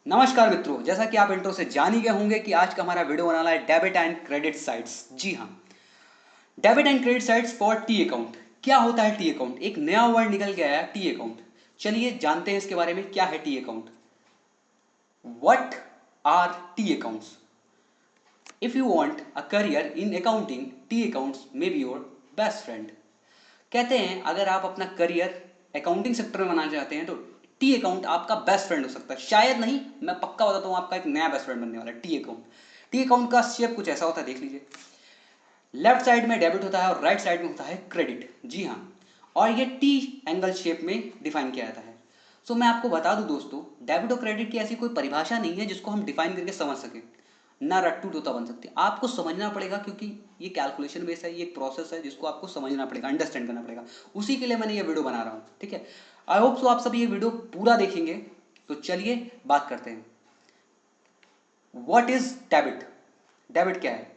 नमस्कार मित्रों, जैसा कि आप इंट्रो से जान ही गए होंगे कि आज का हमारा वीडियो बनाना है डेबिट एंड क्रेडिट साइट्स। जी हाँ, debit and credit sites for T account. क्या होता है टी अकाउंट? एक नया वर्ड निकल के आया, टी अकाउंट। चलिए जानते हैं इसके बारे में, क्या है T account. What R T accounts? If you want a career in accounting, T accounts may be your best friend. कहते हैं अगर आप अपना करियर अकाउंटिंग सेक्टर में बनाना चाहते हैं तो टी अकाउंट आपका बेस्ट फ्रेंड हो सकता है। शायद नहीं, मैं पक्का बताता हूं, आपका एक नया बेस्ट फ्रेंड बनने वाला है टी अकाउंट। टी अकाउंट का शेप कुछ ऐसा होता है, देख लीजिए। लेफ्ट साइड में डेबिट होता है और राइट साइड में होता है क्रेडिट। जी हाँ, और ये टी एंगल शेप में डिफाइन किया जाता है। सो मैं आपको बता दूं दोस्तों, डेबिट और क्रेडिट की ऐसी कोई परिभाषा नहीं है जिसको हम डिफाइन करके समझ सके, ना रट्टू तोता बन सकते। आपको समझना पड़ेगा, क्योंकि ये कैलकुलेशन बेस है, ये एक प्रोसेस है जिसको आपको समझना पड़ेगा, अंडरस्टैंड करना पड़ेगा। उसी के लिए मैंने ये वीडियो बना रहा हूँ, ठीक है। आई होप सो आप सभी ये वीडियो पूरा देखेंगे। तो चलिए बात करते हैं, व्हाट इज डेबिट। डेबिट क्या है?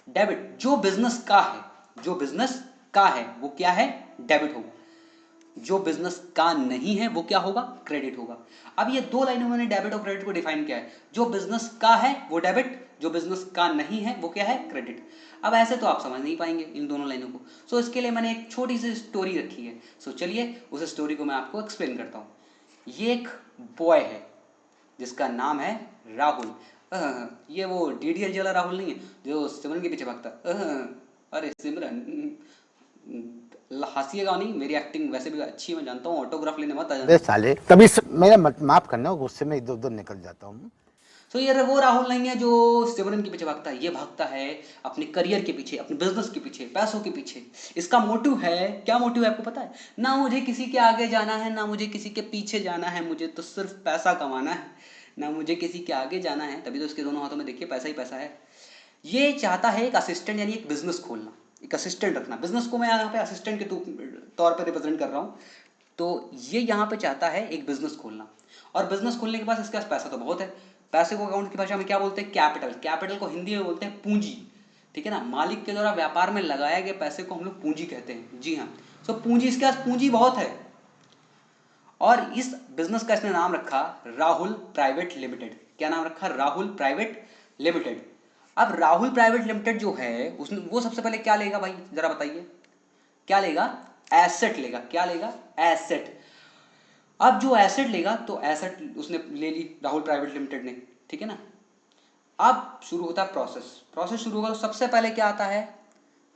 डेबिट जो बिजनेस का है, जो बिजनेस का है वो क्या है? डेबिट होगा। जो बिजनेस का नहीं है वो क्या होगा? क्रेडिट होगा। अब ये दो लाइनों में मैंने डेबिट और क्रेडिट को डिफाइन किया है। जो बिजनेस का है वो डेबिट, जो बिजनेस का नहीं है वो क्या है? क्रेडिट। अब ऐसे तो आप समझ नहीं पाएंगे इन दोनों लाइनों को। सो इसके लिए मैंने एक छोटी सी स्टोरी रखी है। सो चलिए उस स्टोरी को मैं आपको एक्सप्लेन करता हूँ। ये एक बॉय है जिसका नाम है राहुल। ये वो डीडीएल वाला राहुल नहीं है जो सिमरन के पीछे भागता। अरे सिमरन, हंसीएगा नहीं, मेरी एक्टिंग वैसे भी अच्छी है, मैं जानता हूँ। ऑटोग्राफ लेने मत आ बे जाना। साले तभी मेरा माफ करना, गुस्से में इधर उधर निकल जाता हूँ। सो ये वो राहुल नहीं है जो सिमरन के पीछे भागता है। ये भागता है अपने करियर के पीछे, अपने बिजनेस के पीछे, पैसों के पीछे। इसका मोटिव है, क्या मोटिव है आपको पता है? ना मुझे किसी के आगे जाना है, ना मुझे किसी के पीछे जाना है, मुझे तो सिर्फ पैसा कमाना है। ना मुझे किसी के आगे जाना है, तभी तो इसके दोनों हाथों में देखिए पैसा ही पैसा है। ये चाहता है एक असिस्टेंट, यानी एक बिजनेस खोलना, एक असिस्टेंट रखना। बिजनेस को मैं यहाँ पे असिस्टेंट के तौर पे रिप्रेजेंट कर रहा हूँ। तो ये यहाँ पे चाहता है एक बिजनेस खोलना, और बिजनेस खोलने के पास इसके पास पैसा तो बहुत है। पैसे को अकाउंट की भाषा में क्या बोलते हैं? कैपिटल। कैपिटल को हिंदी में बोलते हैं पूंजी, ठीक है ना। मालिक के द्वारा व्यापार में लगाया गया पैसे को हम लोग पूंजी कहते हैं। जी हाँ, सो पूंजी, इसके पास पूंजी बहुत है। और इस बिजनेस का इसने नाम रखा राहुल प्राइवेट लिमिटेड। क्या नाम रखा? Rahul private limited. अब राहुल प्राइवेट लिमिटेड जो है, उसने वो सबसे पहले क्या लेगा भाई, जरा बताइए। क्या लेगा? एसेट लेगा। क्या लेगा? एसेट। अब जो एसेट लेगा, तो एसेट उसने ले ली राहुल प्राइवेट लिमिटेड ने, ठीक है ना। अब शुरू होता है प्रोसेस। प्रोसेस शुरू होगा तो सबसे पहले क्या आता है?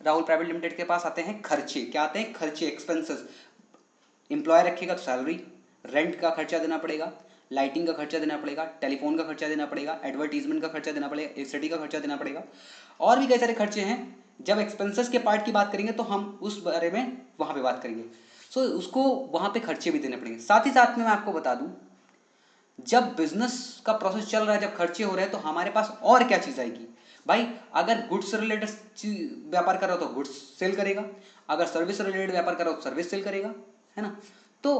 राहुल प्राइवेट लिमिटेड के पास आते हैं खर्चे। क्या आते हैं? खर्चे, एक्सपेंसेस। एम्प्लॉय रखेगा तो सैलरी, रेंट का खर्चा देना पड़ेगा, लाइटिंग का खर्चा देना पड़ेगा, टेलीफोन का खर्चा देना पड़ेगा, एडवर्टीजमेंट का खर्चा देना पड़ेगा, इलेक्ट्रिसिटी का खर्चा देना पड़ेगा, और भी कई सारे खर्चे हैं। जब एक्सपेंसेस के पार्ट की बात करेंगे तो हम उस बारे में वहां पे बात करेंगे। सो उसको वहां पे खर्चे भी देने पड़ेंगे। साथ ही साथ में मैं आपको बता दूं, जब बिजनेस का प्रोसेस चल रहा है, जब खर्चे हो रहे हैं, तो हमारे पास और क्या चीज आएगी भाई? अगर गुड्स से रिलेटेड व्यापार कर रहा हो तो गुड्स सेल करेगा, अगर सर्विस से रिलेटेड व्यापार कर रहा हो तो सर्विस सेल करेगा, है ना। तो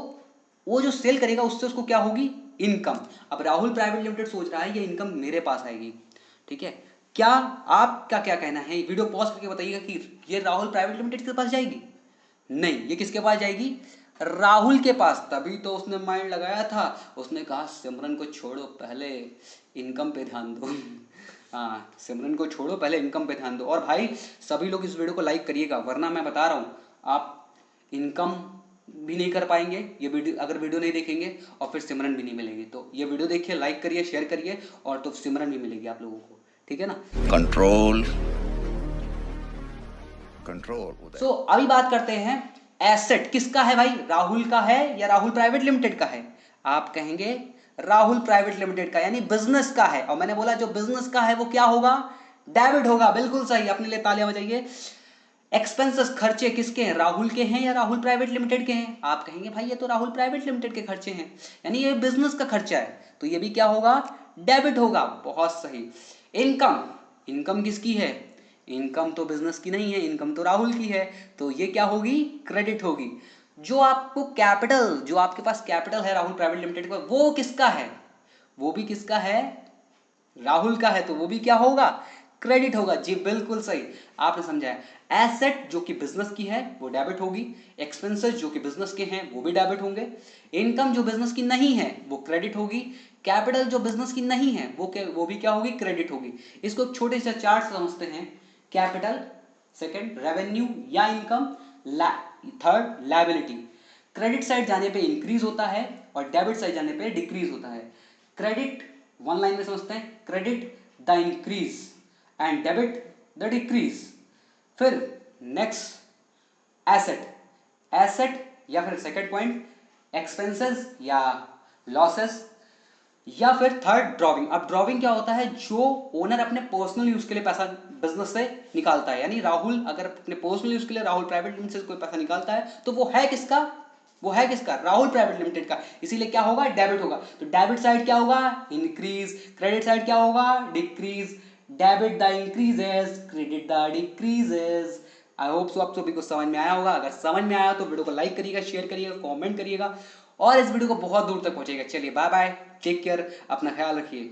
वो जो सेल करेगा उससे उसको क्या होगी? इनकम। अब राहुल प्राइवेट लिमिटेड सोच रहा है ये इनकम मेरे पास आएगी, ठीक है। क्या आपका क्या कहना है? वीडियो पॉज करके बताइएगा कि ये राहुल प्राइवेट लिमिटेड के पास जाएगी? नहीं, ये किसके पास जाएगी? राहुल के पास। तभी तो उसने माइंड लगाया था, उसने कहा सिमरन को छोड़ो, पहले इनकम पे ध्यान दो। हाँ, सिमरन को छोड़ो, पहले इनकम पे ध्यान दो। और भाई सभी लोग इस वीडियो को लाइक करिएगा, वरना मैं बता रहा हूँ आप इनकम भी नहीं कर पाएंगे ये वीडियो, अगर वीडियो नहीं देखेंगे, और फिर सिमरन भी नहीं मिलेगी। तो ये वीडियो देखिए, लाइक करिए, शेयर करिए, और तो सिमरन भी मिलेगी आप लोगों को, ठीक है ना। कंट्रोल कंट्रोल सो अभी बात करते हैं, एसेट किसका है भाई? राहुल का है या राहुल प्राइवेट लिमिटेड का है? आप कहेंगे राहुल प्राइवेट लिमिटेड का, यानी बिजनेस का है। और मैंने बोला जो बिजनेस का है वो क्या होगा? डेबिट होगा। बिल्कुल सही, अपने लिए तालियां बजाइए। एक्सपेंसेस, खर्चे किसके हैं? राहुल के हैं या राहुल प्राइवेट लिमिटेड के हैं? आप कहेंगे भाई ये तो राहुल प्राइवेट लिमिटेड के खर्चे हैं, यानी ये बिजनेस का खर्चा है, तो ये भी क्या होगा? डेबिट होगा। बहुत सही। इनकम, इनकम किसकी है? इनकम तो बिजनेस की नहीं है, इनकम तो राहुल की है, तो ये क्या होगी? क्रेडिट होगी। जो आपको कैपिटल, जो आपके पास कैपिटल है राहुल प्राइवेट लिमिटेड का, वो किसका है? वो भी किसका है? राहुल का है, तो वो भी क्या होगा? क्रेडिट होगा। जी बिल्कुल सही, आपने समझा है। एसेट जो कि बिजनेस की है वो डेबिट होगी, एक्सपेंसेस जो कि बिजनेस के हैं वो भी डेबिट होंगे, इनकम जो बिजनेस की नहीं है वो क्रेडिट होगी, कैपिटल जो बिजनेस की नहीं है वो भी क्या होगी, क्रेडिट होगी। इसको एक छोटे से चार्ट से समझते हैं। कैपिटल, सेकंड रेवेन्यू या income, third liability. Credit side जाने पे इंक्रीज होता है और डेबिट साइड जाने पे डिक्रीज होता है। क्रेडिट वन लाइन में समझते हैं, credit the increase and debit the decrease. फिर नेक्स्ट एसेट, एसेट या फिर सेकंड पॉइंट एक्सपेंसेस या लॉसेस, या फिर थर्ड ड्रॉविंग। अब ड्रॉविंग क्या होता है, जो ओनर अपने पर्सनल यूज के लिए पैसा बिजनेस से निकालता है, यानी राहुल अगर अपने पर्सनल यूज के लिए राहुल प्राइवेट लिमिटेड से कोई पैसा निकालता है तो वो है किसका, वो है किसका, राहुल प्राइवेट लिमिटेड का। इसीलिए क्या होगा, डेबिट होगा। तो डेबिट साइड क्या होगा, इंक्रीज, क्रेडिट साइड क्या होगा, decrease. Debit the increases, credit the decreases. I hope so आप सभी को समझ में आया होगा। अगर समझ में आया तो वीडियो को लाइक करिएगा, शेयर करिएगा, कमेंट करिएगा और इस वीडियो को बहुत दूर तक पहुंचेगा। चलिए बाय बाय, टेक केयर, अपना ख्याल रखिए।